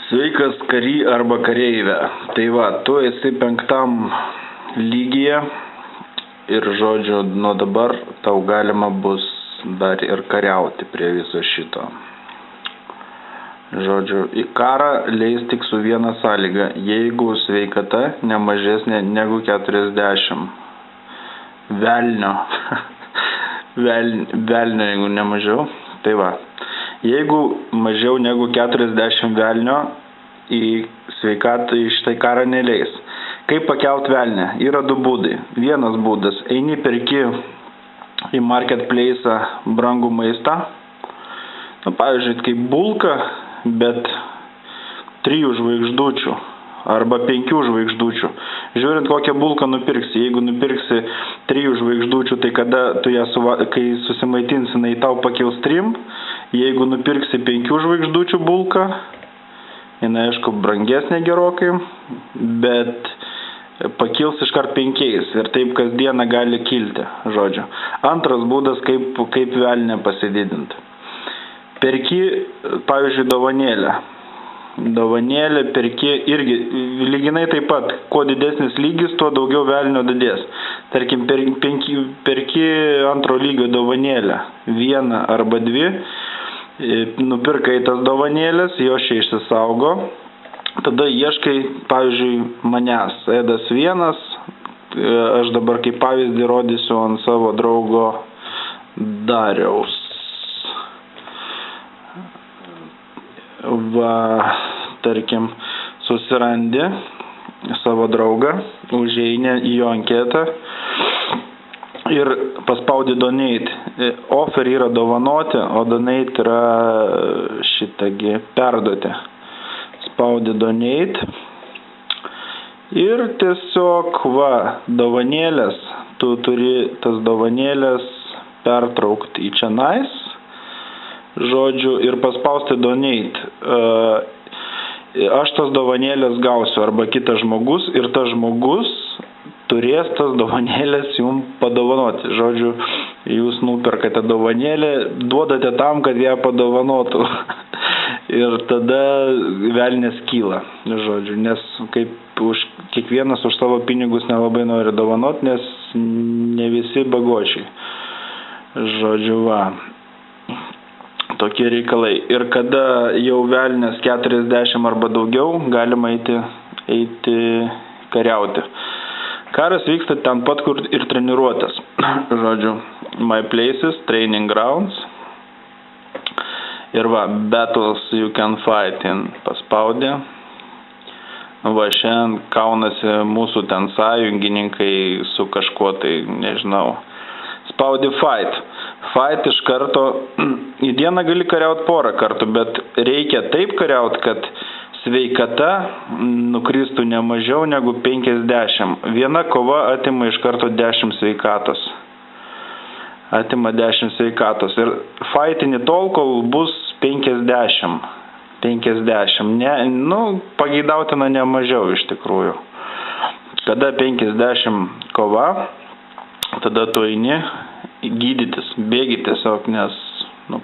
Sveikas kary arba kareivė. Tai va, tu esi 5 lygyje ir žodžiu, nuo dabar tau galima bus dar ir kariauti prie viso šito. Žodžiu, į karą leis tik su viena sąlyga, jeigu sveikata ne mažesnė negu 40. Velnio. Velnio, jeigu ne mažiau. Tai va. Jeigu mažiau negu 40 velnio, į sveikatą į šitą karą neleis. Kaip pakelt velnę? Yra 2 būdai. Vienas būdas, eini perki į marketplace'ą brangų maistą. Pavyzdžiui, kaip bulka, bet 3 žvaigždučių arba 5 žvaigždučių. Žiūrint, kokią bulką nupirksi. Jeigu nupirksi 3 žvaigždučių, tai kada tu ją kai susimaitinsi, jinai tau pakils 3. Jeigu nupirksi 5 žvaigždučių bulką, jinai aišku brangesnė gerokai, bet pakils iškart 5 ir taip kasdieną gali kilti, žodžiu. Antras būdas, kaip velnę pasididinti. Perki, pavyzdžiui, dovanėlę. Dovanėlę perki irgi lyginai taip pat, kuo didesnis lygis, tuo daugiau velnio didės. Tarkim, perki 2 lygio dovanėlę, 1 arba 2, nupirkai tas dovanėlės, jos čia išsisaugo, tada ieškai, pavyzdžiui, manęs, Edas 1, aš dabar kaip pavyzdį rodysiu ant savo draugo Dariaus. Va, tarkim, susirandi savo draugą, užeini į jo anketą ir paspaudi donate. Offer yra dovanoti, o donate yra šitagi perduoti. Spaudi donate ir tiesiog, va, dovanėlės, tu turi tas dovanėlės pertraukti į čionais, žodžiu, ir paspausti donate. Aš tas dovanėlės gausiu arba kitas žmogus ir tas žmogus turės tas dovanėlės jums padovanoti. Žodžiu, jūs nuperkate dovanėlę, duodate tam, kad ją padovanotų. Ir tada velnias kyla, žodžiu, nes kaip kiekvienas už savo pinigus nelabai nori dovanoti, nes ne visi bagočiai. Žodžiu, va. Tokie reikalai. Ir kada jau velnias 40 arba daugiau, galima eiti kariauti. Karas vyksta ten pat, kur ir treniruotės. Žodžiu, my places, training grounds. Ir va, battles you can fight in. Paspaudė. Va, šiandien kaunasi mūsų ten sąjungininkai su kažkuo, tai nežinau. Spaudi fight. Fight iš karto, į dieną gali kariauti 4 kartų, bet reikia taip kariauti, kad sveikata nukristų ne mažiau negu 50. Viena kova atima iš karto 10 sveikatos. Atima 10 sveikatos. Ir fightini tol, kol bus 50. 50. Pageidautina ne mažiau iš tikrųjų. Kada 50 kova, tada tu eini gydytis, bėgi tiesiog, nes,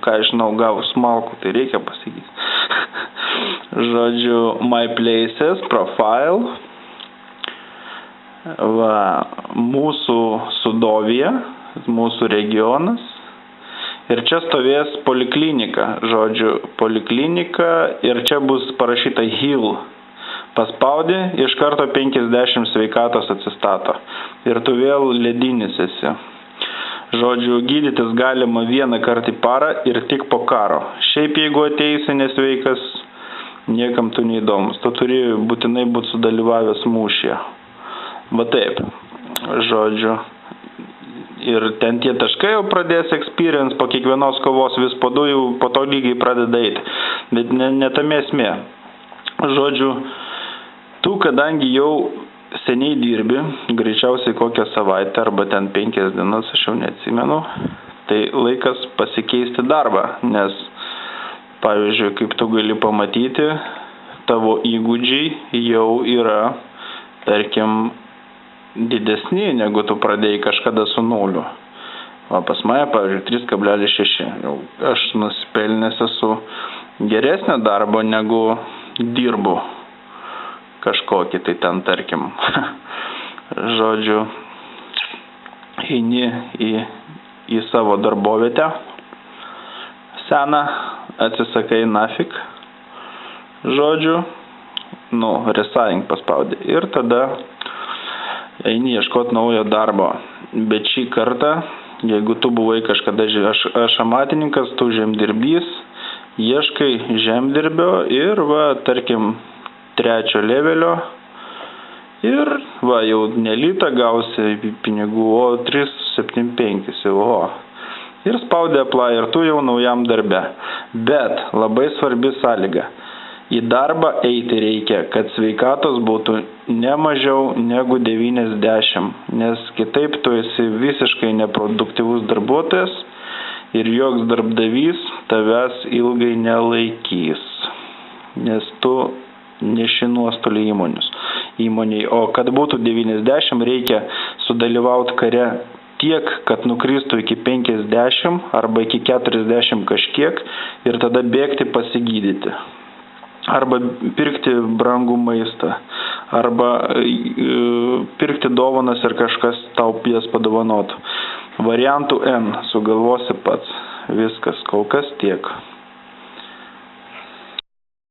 ką žinau, gavus malkų, tai reikia pasakyti. Žodžiu, my places, profile, va, mūsų Sudovija, mūsų regionas, ir čia stovės poliklinika, žodžiu, poliklinika, ir čia bus parašyta heal. Paspaudi, iš karto 50 sveikatos atsistato, ir tu vėl ledinis esi. Žodžiu, gydytis galima 1 kartą į parą ir tik po karo. Šiaip jeigu ateisi nesveikas, niekam tu neįdomus. Tu turi būtinai būti sudalyvavęs mūšyje. Va taip, žodžiu. Ir ten tie taškai jau pradės experience po kiekvienos kovos, vis po 2 jau po to lygiai pradeda eiti. Bet ne tame esmė. Žodžiu, tu kadangi jau seniai dirbi, greičiausiai kokią savaitę arba ten 5 dienas, aš jau neatsimenu, tai laikas pasikeisti darbą, nes, pavyzdžiui, kaip tu gali pamatyti, tavo įgūdžiai jau yra, tarkim, didesni, negu tu pradėjai kažkada su 0. O pas mane, pavyzdžiui, 3,6. Aš nusipelnęs esu geresnio darbo negu dirbu kažkokį tai ten, tarkim, žodžiu, eini į savo darbovietę seną, atsisakai nafik, žodžiu, resign paspaudi ir tada eini ieškoti naujo darbo. Bet šį kartą, jeigu tu buvai kažkada aš amatininkas, tu žemdirbys, ieškai žemdirbio ir tarkim, 3 levelio ir jau nelitą gausi pinigų, o 3,75, oho. Ir spaudė apply ir tu jau naujam darbe. Bet labai svarbi sąlyga. Į darbą eiti reikia, kad sveikatos būtų ne mažiau negu 90, nes kitaip tu esi visiškai neproduktyvus darbuotojas ir joks darbdavys tavęs ilgai nelaikys, nes tu neši nuostolį įmoniai. O kad būtų 90, reikia sudalyvauti kare tiek, kad nukristų iki 50 arba iki 40 kažkiek ir tada bėgti pasigydyti. Arba pirkti brangų maistą, arba pirkti dovanas ir kažkas tau jas padovanotų. Variantų N, sugalvosi pats. Viskas, kol kas tiek.